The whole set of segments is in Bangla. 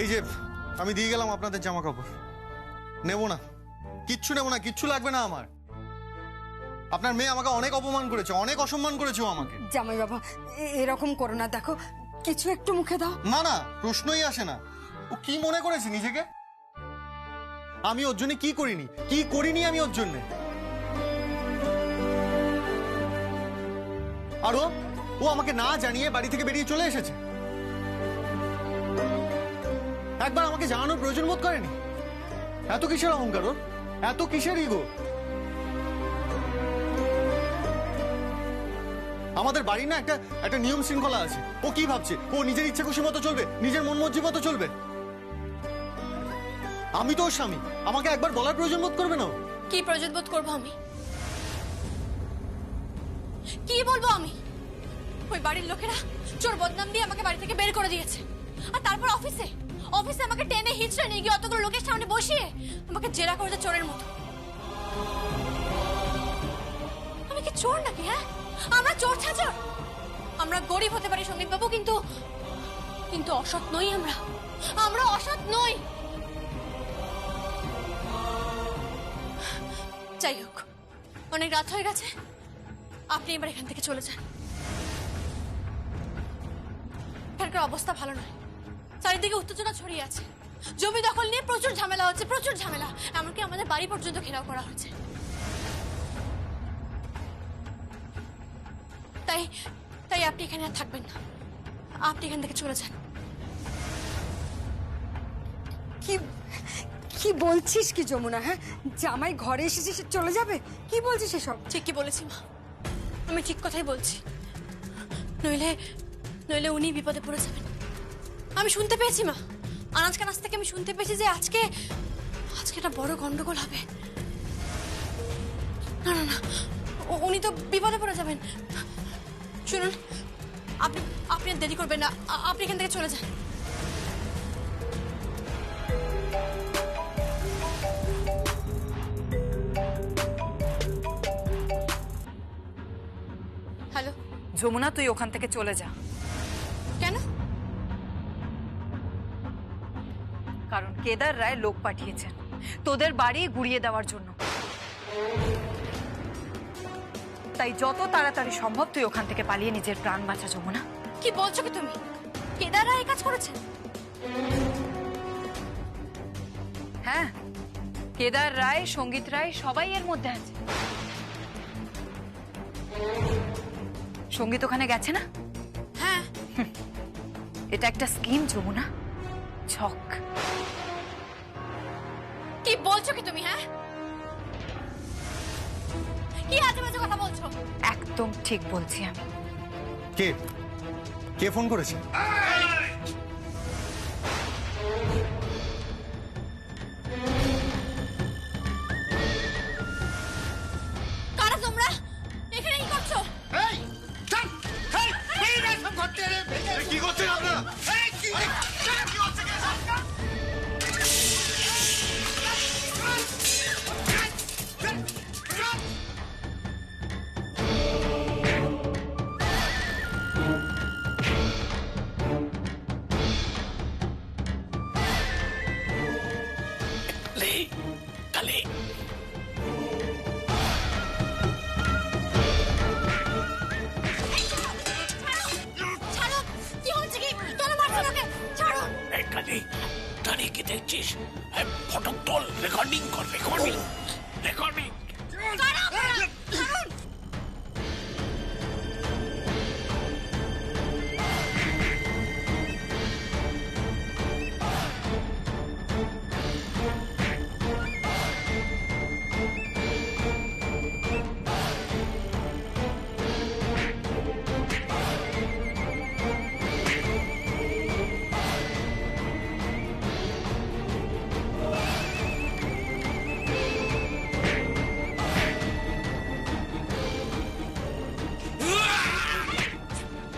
এই যে আমি দিয়ে গেলাম আপনাদের জামা কাপড়, নেব না, কিচ্ছু নেব না, কিচ্ছু লাগবে না আমার। আপনার মেয়ে আমাকে অনেক অপমান করেছে, অনেক অসম্মান করেছে ও আমাকে। জামাই বাবা এরকম করো না, দেখো কিছু একটু মুখে দাও। না না, প্রশ্নই আসে না। ও কি মনে করেছে নিজেকে? আমি ওর জন্য কি করিনি, কি করিনি আমি ওর জন্য? আর ও আমাকে না জানিয়ে বাড়ি থেকে বেরিয়ে চলে এসেছে। একবার আমাকে জানানোর প্রয়োজন বোধ করেনি। এত কিসের অহংকার ওর, এত কিসের ইগো? আমাদের বাড়ি না একটা নিয়ম শৃঙ্খলা আছে। ও কি ভাবছে ও নিজের ইচ্ছে খুশি মতো চলবে, নিজের মন মর্জি মতো চলবে? আমি তো ওর স্বামী, আমাকে একবার বলার প্রয়োজন বোধ করবে না? কি প্রয়োজন বোধ করবো আমি? কি বলবো আমি? ওই বাড়ির লোকেরা চোর বদনাম দিয়ে আমাকে বাড়ি থেকে বের করে দিয়েছে, আর তারপর অফিসে আমাকে টেনে হিচড়ে নিয়ে গিয়ে অতগুলো লোকের সামনে বসিয়ে আমাকে জেরা করেছে চোরের মতো। আমি কি চোর নাকি? হ্যাঁ, আমরা চোর ছাচর। আমরা গরিব হতে পারি সন্দীপ বাবু, কিন্তু অসৎ নই। আমরা অসৎ নই। যাই হোক, অনেক রাত হয়ে গেছে, আপনি এবার এখান থেকে চলে যান। এখানকার অবস্থা ভালো নয়, চারিদিকে উত্তেজনা ছড়িয়ে আছে, জমি দখল নিয়ে প্রচুর ঝামেলা হচ্ছে, প্রচুর ঝামেলা। এমনকি আমাদের বাড়ি পর্যন্ত ঘেরাও করা হচ্ছে। তাই আপনি এখানে আর থাকবেন না, আপনি এখান থেকে চলে যান। কি কি বলছিস কি যমুনা? হ্যাঁ, জামাই ঘরে এসেছে সে চলে যাবে? কি বলছিস এসব? ঠিকই বলেছি মা, আমি ঠিক কথাই বলছি। নইলে উনি বিপদে পড়ে যাবেন। আমি শুনতে পেয়েছি মা, আনাজ কানাজ থেকে আমি শুনতে পেয়েছি যে আজকে একটা বড় গন্ডগোল হবে। না না না, উনি তো বিপদে পড়ে যাবেন। শুনুন, আপনি আর দেরি করবেন না, আপনি এখান থেকে চলে যান। হ্যালো যমুনা, তুই ওখান থেকে চলে যা। কেন? কারণ কেদার রায় লোক পাঠিয়েছেন তোদের বাড়ি গুড়িয়ে দেওয়ার জন্য। তাই যত তাড়াতাড়ি সম্ভব তুই ওখান থেকে পালিয়ে নিজের প্রাণ বাঁচা যমুনা। কি বলছো কি তুমি? কেদার রায় এই কাজ করেছেন? হ্যাঁ, কেদার রায়, সঙ্গীত রায় সবাই এর মধ্যে আছে। সঙ্গীত ওখানে গেছে না? হ্যাঁ। এটা একটা স্কিম যমুনা, ছক। কি বলছো কি তুমি? হ্যাঁ, কি আজে বাজে কথা বলছো? একদম ঠিক বলছি আমি। কে ফোন করেছে? কারা তোমরা? এখানে কি করছো? কি করছেন আপনারা? ছাড়ো! কি হচ্ছে কি? কেন মারছো ওকে? ছাড়ো! দাঁড়িয়ে কি দেখছিস? ফটো তোল, রেকর্ডিং কর, রেকর্ডিং। কারা আপনারা? ছাড়ুন!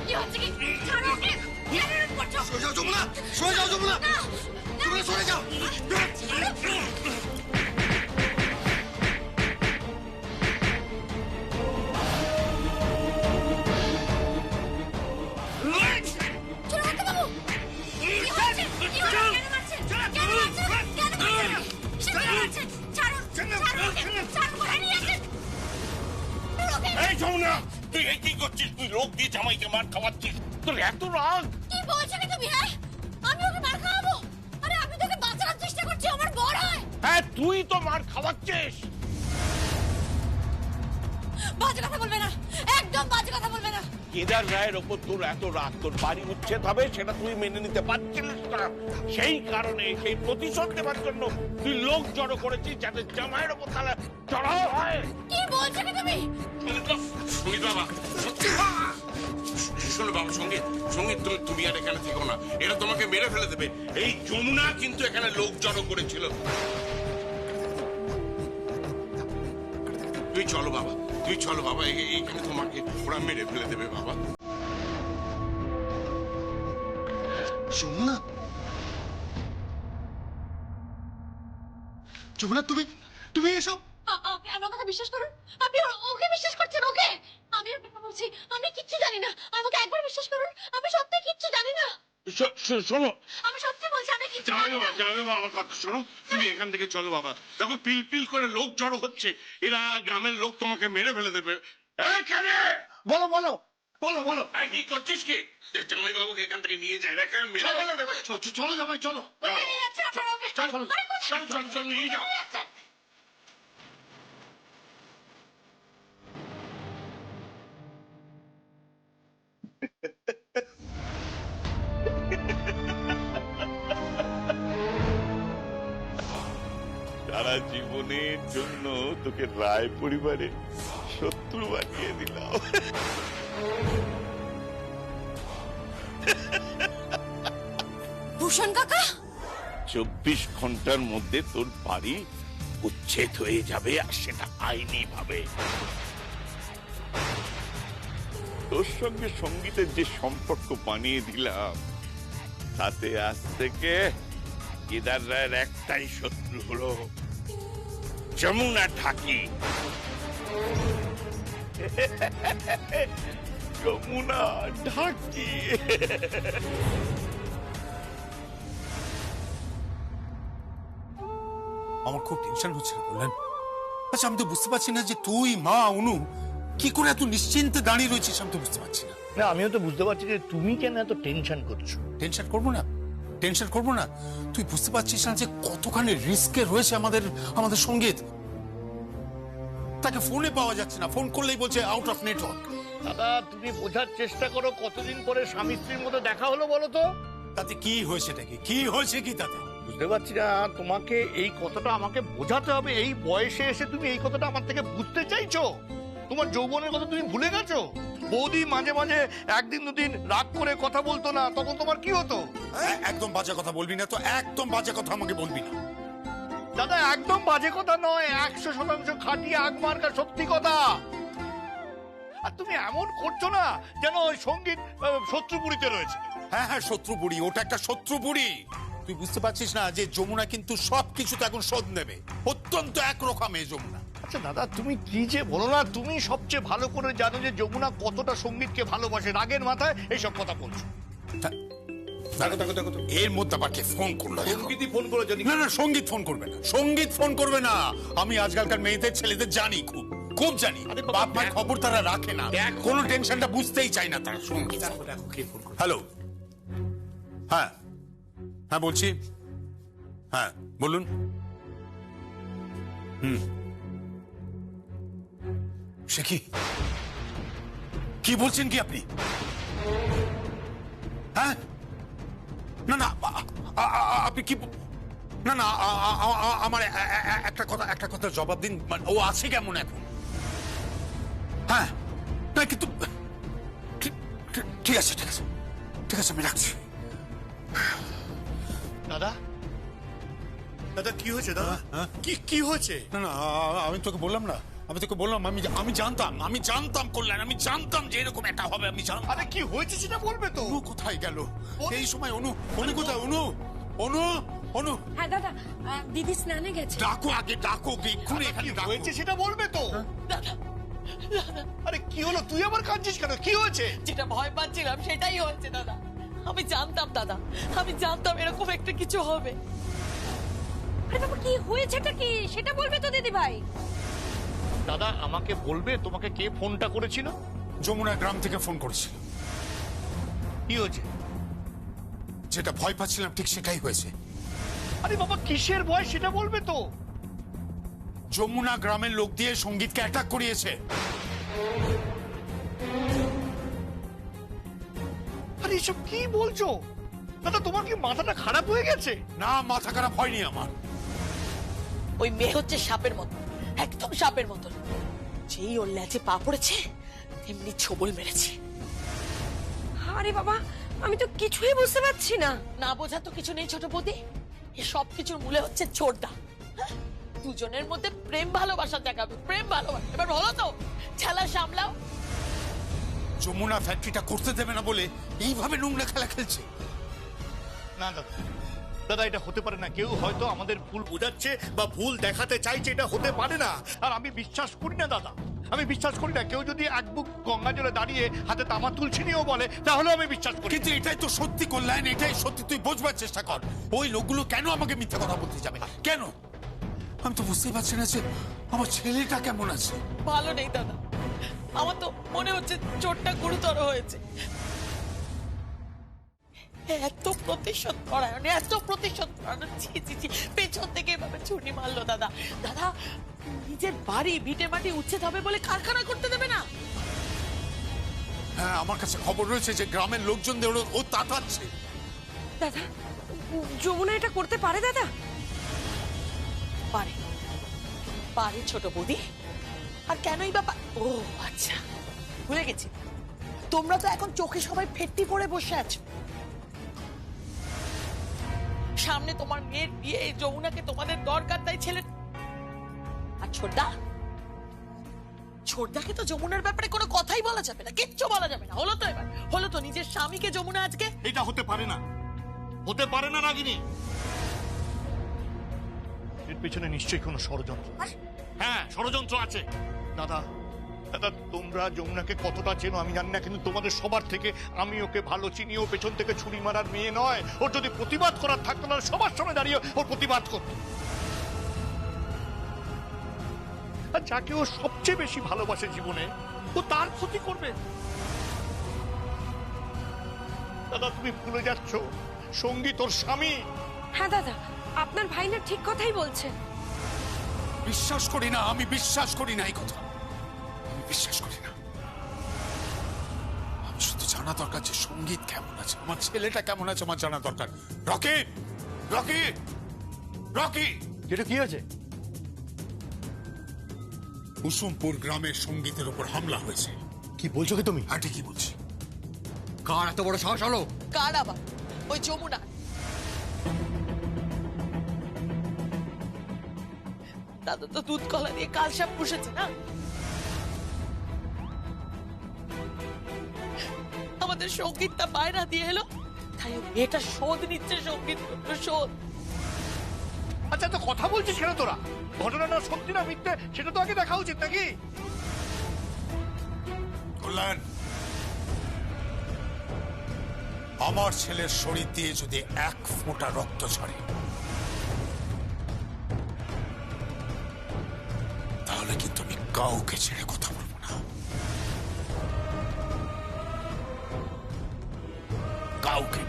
কি হচ্ছে কি? ছাড়ো ওকে! কেন এরকম করছো? সরে যাও যমুনা, সরে যাও যমুনা, যমুনা সরে যাও। ছোট বাবু! কি হচ্ছে? কি হচ্ছে? কেন যমুনা, তুই এই কি করছিস? তুই লোক দিয়ে জামাইকে মার খাওয়াচ্ছিস, তোর এত রাগ? কি বলছো কি তুমি? হ্যাঁ, আমি ওকে মার খাওয়াবো? আরে আমি তোকে বাঁচানোর চেষ্টা করছি, আমার বর হয়। হ্যাঁ, তুই তো মার খাওয়াচ্ছিস। বাজে কথা বলবে না, একদম বাজে কথা বলবে না। কেদার রায়ের ওপর তোর এত রাগ, তোর বাড়ি উচ্ছেদ হবে সেটা তুই মেনে নিতে পারছিলিস না। সেই কারণে, সেই প্রতিশোধ নেবার জন্য তুই লোক জড়ো করেছিস যাতে জামাইয়ের ওপর তাহলে চড়াও হয়। কি বলছো কি তুমি? সঙ্গীত বাবা, শোনো বাবা, সঙ্গীত সঙ্গীত, তুমি আর এখানে থেকো না, এরা তোমাকে মেরে ফেলে দেবে। এই যমুনা কিন্তু এখানে লোক জড়ো করেছিল। তুই চলো বাবা, তুই চলো বাবা, এইখানে তোমাকে ওরা মেরে ফেলে দেবে বাবা। যমুনা, যমুনা, তুমি এসব আপনি আমার কথা বিশ্বাস করুন, আপনি ওকে বিশ্বাস করছেন? ওকে? আমি আপনাকে বলছি আমি কিচ্ছু জানি না, আমাকে একবার বিশ্বাস করুন, আমি সত্যি কিচ্ছু জানি না। শোনো আমি সত্যি বলছি আমি কিচ্ছু জামাই জানি বাবা, না। জামাই বাবা, আমার কথা শোনো, তুমি এখান থেকে চলো বাবা। দেখো পিল পিল করে লোক জড়ো হচ্ছে, এরা গ্রামের লোক তোমাকে মেরে ফেলে দেবে। এখানে বলো বলো বলো বলো, এই কি করছিস কি? জামাই বাবুকে এখান থেকে নিয়ে যায়, এরা মেরে ফেলে দেবে। চলো জামাই চলো। কোথায় নিয়ে যাচ্ছেন আপনারা ওকে? আরে কোথায়? চল নিয়ে যাও। সারা জীবনের জন্য তোকে রায় পরিবারে শত্রু বানিয়ে দিলাম। ভূষণ কাকা, 24 ঘন্টার মধ্যে তোর বাড়ি উচ্ছেদ হয়ে যাবে, আর সেটা আইনি ভাবে। তোর সঙ্গে সঙ্গীতের যে সম্পর্ক বানিয়ে দিলাম, তাতে আজ থেকে কেদার রায়ের একটাই শত্রু হলো যমুনা ঢাকি। যমুনা ঢাকি। আমার খুব টেনশন হচ্ছে বললেন। আচ্ছা, আমি তো বুঝতে পারছি না যে তুই, মা, অনু কি করে এত নিশ্চিন্তে দাঁড়িয়ে রয়েছিস, আমি তো বুঝতে পারছি না। না, আমিও তো বুঝতে পারছি যে তুমি কেন এত টেনশন করছো। টেনশন করবো না, টেনশন করবো না। তুই বুঝতে পারছিস না যে কতখানি রিস্কে রয়েছে আমাদের সঙ্গীত। তাকে ফোনে পাওয়া যাচ্ছে না, ফোন করলেই বলছে আউট অফ নেটওয়ার্ক। দাদা, তুমি বোঝার চেষ্টা করো, কতদিন পরে স্বামী স্ত্রীর মধ্যে দেখা হলো বলো তো? তাতে কি হয়েছে, কি হয়েছে কি তাতে? বুঝতে পারছি না, তোমাকে এই কথাটা আমাকে বোঝাতে হবে। এই বয়সে এসে তুমি এই কথাটা আমার থেকে বুঝতে চাইছো? তোমার যৌবনের কথা তুমি ভুলে গেছো? বৌদি মাঝে মাঝে একদিন দুদিন রাগ করে কথা বলতো না, তখন তোমার কি হতো? একদম বাজে কথা বলবি না তো, একদম বাজে কথা আমাকে বলবি না। দাদা, একদম বাজে কথা নয়, 100% খাটিয়ে আগ মার্কা সত্যি কথা। আর তুমি এমন করছো না যেন ওই সঙ্গীত শত্রুপুরীতে রয়েছে। হ্যাঁ হ্যাঁ, শত্রু বুড়ি, ওটা একটা শত্রু বুড়ি। তুই বুঝতে পারছিস না যে যমুনা কিন্তু সবকিছুতে এখন শোধ নেবে। অত্যন্ত একরকম মেয়ে যমুনা। আচ্ছা দাদা, তুমি কি যে বলো না, তুমি সবচেয়ে ভালো করে জানো যে যমুনা কতটা সঙ্গীতকে ভালোবাসে। রাগের মাথায় এইসব কথা বলছো। দেখো, এর মধ্যে আবার কে ফোন করলো? সঙ্গীতই ফোন করে জানি। না, সঙ্গীত ফোন করবে না, সঙ্গীত ফোন করবে না। আমি আজকালকার মেয়েদের ছেলেদের জানি, খুব জানি। বাপ মায়ের খবর তারা রাখে না, কোনো টেনশনটা বুঝতেই চায় না তারা। সঙ্গীত, হ্যালো, হ্যাঁ হ্যাঁ বলছি, হ্যাঁ বলুন। সে কি বলছেন কি আপনি? হ্যাঁ, না আপনি কি, না আমার একটা কথা জবাব দিন। ও আছে কেমন এখন? হ্যাঁ, না কিন্তু ঠিক আছে আমি রাখছি। দাদা, দাদা কি হয়েছে? দাদা কি হয়েছে? না আমি তোকে বললাম না, আমি জানতাম কল্যাণ, আমি জানতাম যে এরকম একটা হবে, আমি জানতাম। আরে কি হয়েছে সেটা বলবে তো। অনু কোথায় গেল এই সময়? অনু কোথায়? অনু। হ্যাঁ দাদা, দিদি স্নানে গেছে। ডাকো এক্ষুনি এখানে ডাকো। হয়েছে সেটা বলবে তো। আরে কি হলো? তুই আবার কাঁদছিস কেন? কি হয়েছে? যেটা ভয় পাচ্ছিলাম সেটাই হয়েছে দাদা। আমি জানতাম দাদা, আমি জানতাম এরকম একটা কিছু হবে। আরে বাবা, কি হয়েছেটা কি সেটা বলবে তো দিদি ভাই। দাদা আমাকে বলবে তোমাকে কে ফোনটা করেছিল? যমুনা গ্রাম থেকে ফোন করেছিল। কি হয়েছে? যেটা ভয় পাচ্ছিলাম ঠিক সেটাই হয়েছে। আরে বাবা কিসের ভয় সেটা বলবে তো। যমুনা গ্রামের লোক দিয়ে সঙ্গীতকে অ্যাটাক করিয়েছে। আরে এসব কি বলছো দাদা? তোমার কি মাথাটা খারাপ হয়ে গেছে? না, মাথা খারাপ হয়নি আমার। ওই মেয়ে হচ্ছে সাপের মতো, একদম সাপের মতো। যেই ওর ল্যাচে পা পড়েছে এমনি ছবল মেরেছে। আরে বাবা, আমি তো কিছুই বুঝতে পারছি না। না বোঝা তো কিছু নেই ছোট বৌদি, এ সব কিছুর মূলে হচ্ছে ছোটদা। হ্যাঁ? দুজনের মধ্যে প্রেম ভালোবাসা দেখাবে, প্রেম ভালোবাসা। এবার হলো তো, খেলা সামলাও। যমুনা ফ্যাক্টরিটা করতে দেবে না বলে এইভাবে নোংরা খেলা খেলছে। না দাদা, দাদা এটা হতে পারে না। কেউ হয়তো আমাদের ভুল বোঝাচ্ছে বা ভুল দেখাতে চাইছে, এটা হতে পারে না। আর আমি বিশ্বাস করি না দাদা, আমি বিশ্বাস করি না। কেউ যদি এক বুক গঙ্গা জলে দাঁড়িয়ে হাতে তামা তুলছে নিয়েও বলে তাহলে আমি বিশ্বাস করি। কিন্তু এটাই তো সত্যি কল্যাণ, এটাই সত্যি। তুই বোঝবার চেষ্টা কর। ওই লোকগুলো কেন আমাকে মিথ্যা কথা বলতে যাবে? কেন? আমি তো বুঝতেই পারছি না যে আমার ছেলেটা কেমন আছে। ভালো নেই দাদা, আমার তো মনে হচ্ছে চোটটা গুরুতর হয়েছে। এত প্রতিশোধ পরায়ণ, এত প্রতিশোধ পরায়ণ, ছি ছি ছি, পেছন থেকে এভাবে ছুরি মারলো দাদা। দাদা নিজের বাড়ি ভিটে মাটি উচ্ছেদ হবে বলে কারখানা করতে দেবে না। হ্যাঁ, আমার কাছে খবর রয়েছে যে গ্রামের লোকজনদের ও তাতাচ্ছে। দাদা, যমুনা এটা করতে পারে দাদা? পারে, পারে ছোট বৌদি। আর কেনই বাবা, ও আচ্ছা ভুলে গেছি, তোমরা তো এখন চোখে সবাই ফেটটি পড়ে বসে আছো। সামনে তোমার মেয়ের বিয়ে, যমুনাকে তোমাদের দরকার, তাই ছেলে। আর ছোটদা, ছোটদাকে তো যমুনার ব্যাপারে কোনো কথাই বলা যাবে না, কিচ্ছু বলা যাবে না। হলো তো এবার, হলো তো নিজের স্বামীকে যমুনা আজকে। এটা হতে পারে না, হতে পারে না রাগিনী। এর পেছনে নিশ্চয়ই কোনো ষড়যন্ত্র। হ্যাঁ, ষড়যন্ত্র আছে। দাদা, দাদা তোমরা যমুনাকে কতটা চেনো আমি জানি না, কিন্তু তোমাদের সবার থেকে আমি ওকে ভালো চিনি। ও পেছন থেকে ছুরি মারার মেয়ে নয়। ওর যদি প্রতিবাদ করার থাকতো না, সবার সামনে দাঁড়িয়ে ওর প্রতিবাদ করতো। আর যাকে ও সবচেয়ে বেশি ভালোবাসে জীবনে, ও তার ক্ষতি করবে। দাদা তুমি ভুলে যাচ্ছ, সঙ্গীত ওর স্বামী। হ্যাঁ দাদা, আপনার ভাই না ঠিক কথাই বলছে। বিশ্বাস করি না, আমি বিশ্বাস করি না এই কথা। আমি বিশ্বাস করি না। আমি শুধু জানা দরকার যে সঙ্গীত কেমন আছে, আমার ছেলেটা কেমন আছে আমার জানা দরকার। রকি, রকি, রকি, যেটা কি আছে? কুসুমপুর গ্রামের সঙ্গীতের উপর হামলা হয়েছে। কি বলছো কি তুমি? হ্যাঁ, ঠিকই বলছি। কার এত বড় সাহস হলো? কার আবার? ওই যমুনা। দাদা তো দুধ কলা দিয়ে কাল সাপ পুষেছে না। আমাদের সঙ্গীতটা বায়না দিয়ে এলো, তাই ও মেয়েটা শোধ নিচ্ছে, সঙ্গীত শোধ। আচ্ছা তো কথা বলছিস কেন তোরা? ঘটনাটা সত্যি না মিথ্যে সেটা তো আগে দেখা উচিত নাকি? কল্যাণ, আমার ছেলের শরীর দিয়ে যদি এক ফোঁটা রক্ত ঝরে তাহলে কিন্তু আমি কাউকে ছেড়ে কথা বলবো না। কাউকে।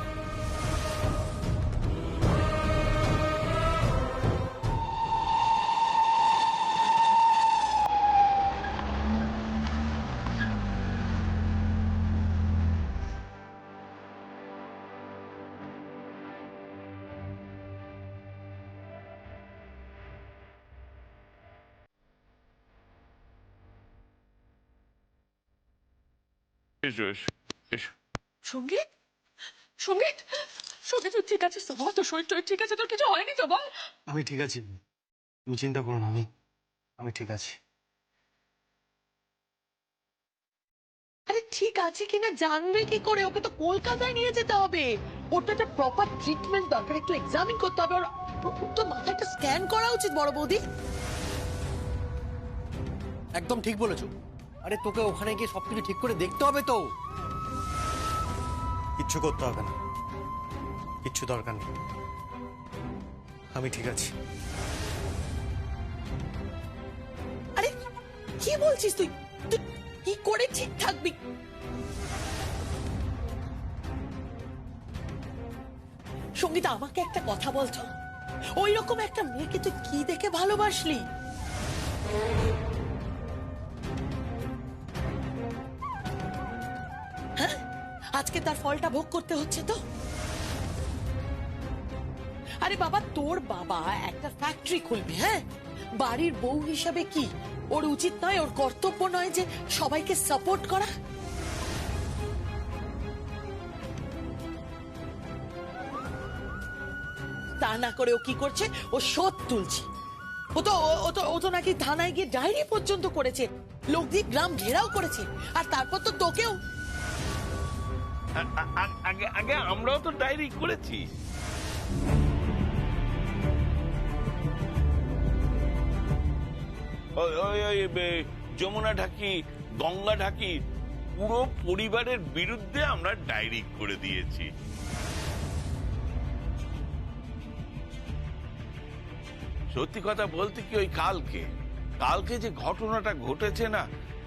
এসো এসো এসো। সঙ্গীত, সঙ্গীত, সঙ্গীত তুই ঠিক আছিস তো? বল, তোর শরীর টরীর ঠিক আছে? তোর কিছু হয়নি তো? বল। আমি ঠিক আছি, তুমি চিন্তা করো না। আমি ঠিক আছি। আরে ঠিক আছে কিনা জানবে কি করে? ওকে তো কলকাতায় নিয়ে যেতে হবে, ওর তো একটা প্রপার ট্রিটমেন্ট দরকার, একটু এক্সামিন করতে হবে। ওর তো মাথায় একটা স্ক্যান করা উচিত বড় বৌদি। একদম ঠিক বলেছো। আরে তোকে ওখানে গিয়ে সবকিছু ঠিক করে দেখতে হবে তো। কিচ্ছু করতে হবে না, কিচ্ছু দরকার নেই। আমি ঠিক আছি। আরে কি বলছিস তুই? তুই কি করে ঠিক থাকবি? সঙ্গীতা, আমাকে একটা কথা বলতো, ওই রকম একটা মেয়েকে তুই কি দেখে ভালোবাসলি? হ্যাঁ, আজকে তার ফলটা ভোগ করতে হচ্ছে তো। আরে বাবা, তোর বাবা একটা ফ্যাক্টরি খুলবে, হ্যাঁ, বাড়ির বউ হিসাবে কি ওর উচিত নয়, ওর কর্তব্য নয় যে সবাইকে সাপোর্ট করা? তা না করে ও কি করছে? ও শোধ তুলছে। ও তো নাকি থানায় গিয়ে ডায়েরি পর্যন্ত করেছে, লোক দিয়ে গ্রাম ঘেরাও করেছে, আর তারপর তো তোকেও। আগে আগে আমরাও তো ডায়েরি করেছি। যমুনা ঢাকি, গঙ্গা ঢাকি পুরো পরিবারের বিরুদ্ধে আমরা ডায়েরি করে দিয়েছি। সত্যি কথা বলতে কি, ওই কালকে যে ঘটনাটা ঘটেছে না,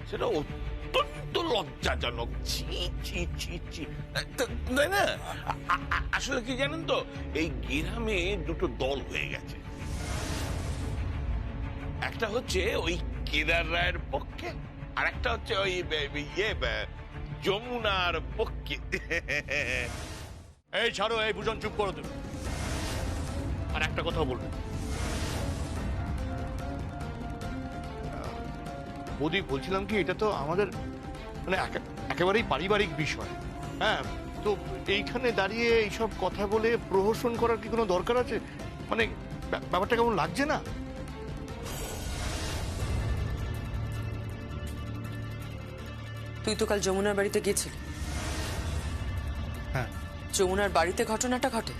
সেটা অত্যন্ত লজ্জাজনক। ছি ছি ছি ছি, তাই না? আসলে কি জানেন তো, এই গ্রামে দুটো দল হয়ে গেছে। একটা হচ্ছে ওই কেদার রায়ের পক্ষে, আর একটা হচ্ছে ওই যমুনার পক্ষে। এই ছাড়ো, এই ভূষণ, চুপ করো তুমি। আর একটা কথা বলবো, বৌদি, বলছিলাম কি, এটা তো আমাদের মানে একেবারেই পারিবারিক বিষয়। হ্যাঁ, তো এইখানে দাঁড়িয়ে এইসব কথা বলে প্রহসন করার কি কোনো দরকার আছে? মানে ব্যাপারটা কেমন লাগছে না? তুই তো কাল যমুনার বাড়িতে গেছিলি। হ্যাঁ। যমুনার বাড়িতে ঘটনাটা ঘটে?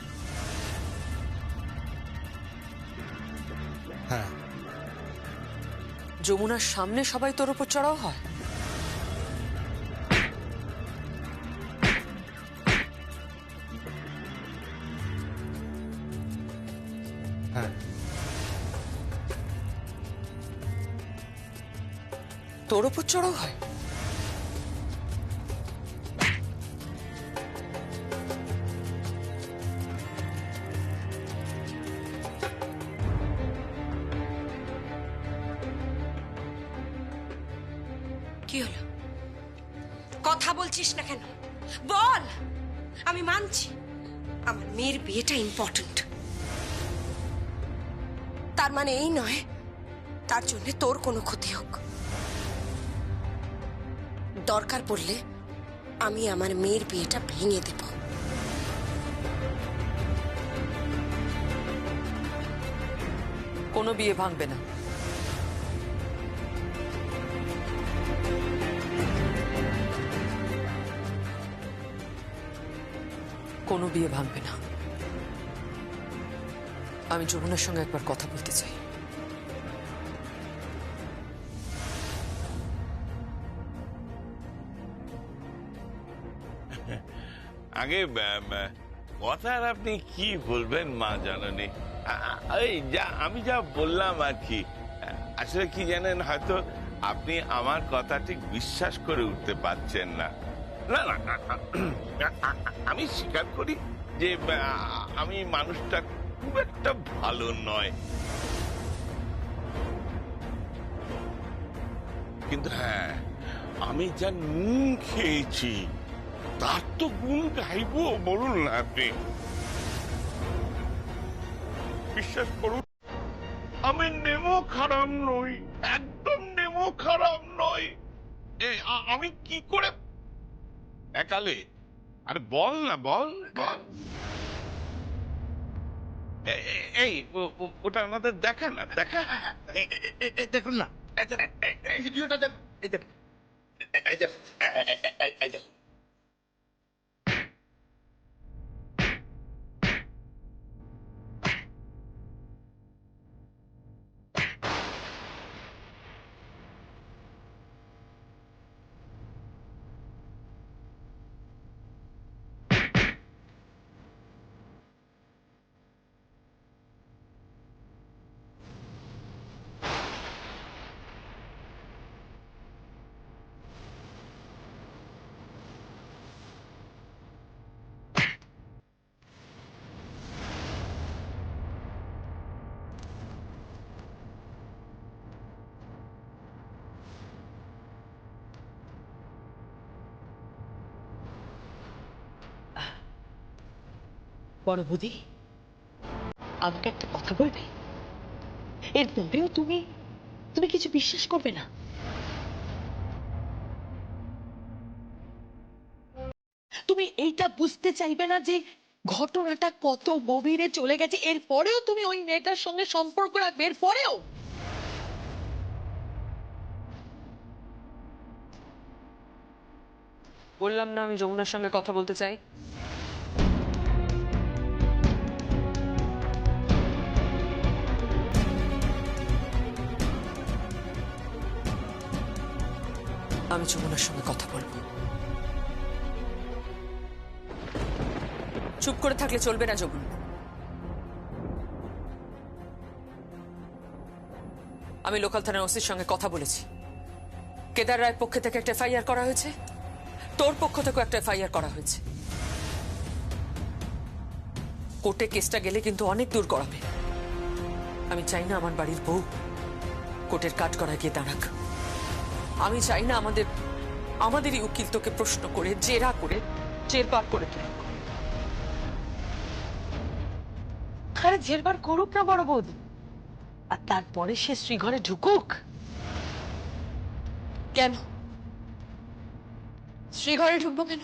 হ্যাঁ। যমুনার সামনে সবাই তোর উপর চড়াও হয়? হ্যাঁ। তোর উপর চড়াও হয়? কি হলো? কথা বলছিস না কেন? বল। আমি মানছি আমার মেয়ের বিয়েটা ইম্পর্ট্যান্ট, তার মানে এই নয় তার জন্য তোর কোনো ক্ষতি হোক। দরকার পড়লে আমি আমার মেয়ের বিয়েটা ভেঙে দেব। কোনো বিয়ে ভাঙবে না। কোনো বিয়ে ভাঙবে না। আমি যমুনার সঙ্গে একবার কথা বলতে চাই। আগে কথার আপনি কি বলবেন মা জানেনি, আমি যা বললাম আর কি। আসলে কি জানেন, হয়তো আপনি আমার কথা ঠিক বিশ্বাস করে উঠতে পারছেন না। না না না, আমি স্বীকার করি যে আমি মানুষটা খুব একটা ভালো নয়, কিন্তু হ্যাঁ, আমি যা নুন খেয়েছি তার তো গুণ গাইবো, বলুন না আপনি। বিশ্বাস করুন, আমি নেমো খারাপ নই, একদম নেমো খারাপ নই। আমি কি করে একালে? আরে বল না, বল বল। এই ওটা আমাদের দেখা না, দেখা দেখুন না, ভিডিওটা দেখ, এই দেখ, এই দেখ, এই দেখ। বড় বৌদি, আমাকে একটা কথা বলবে? এরপরেও তুমি তুমি কিছু বিশ্বাস করবে না? তুমি এইটা বুঝতে চাইবে না যে ঘটনাটা কত গভীরে চলে গেছে? এরপরেও তুমি ওই মেয়েটার সঙ্গে সম্পর্ক রাখবে? এরপরেও? বললাম না আমি যমুনার সঙ্গে কথা বলতে চাই। আমি যমুনার সঙ্গে কথা বলবো। চুপ করে থাকলে চলবে না যমুনা। আমি লোকাল থানার ওসির সঙ্গে কথা বলেছি। কেদার রায়ের পক্ষ থেকে একটা এফআইআর করা হয়েছে, তোর পক্ষ থেকেও একটা এফআইআর করা হয়েছে। কোর্টে কেসটা গেলে কিন্তু অনেক দূর গড়াবে। আমি চাই না আমার বাড়ির বউ কোর্টের কাঠ করা গিয়ে দাঁড়াক। আমি চাই না আমাদেরই উকিল তোকে প্রশ্ন করে জেরা করে জেরবার করে তুলুক। আরে জেরবার করুক না বড় বৌদি, আর তারপরে সে শ্রীঘরে ঢুকুক। কেন শ্রীঘরে ঢুকবো কেন?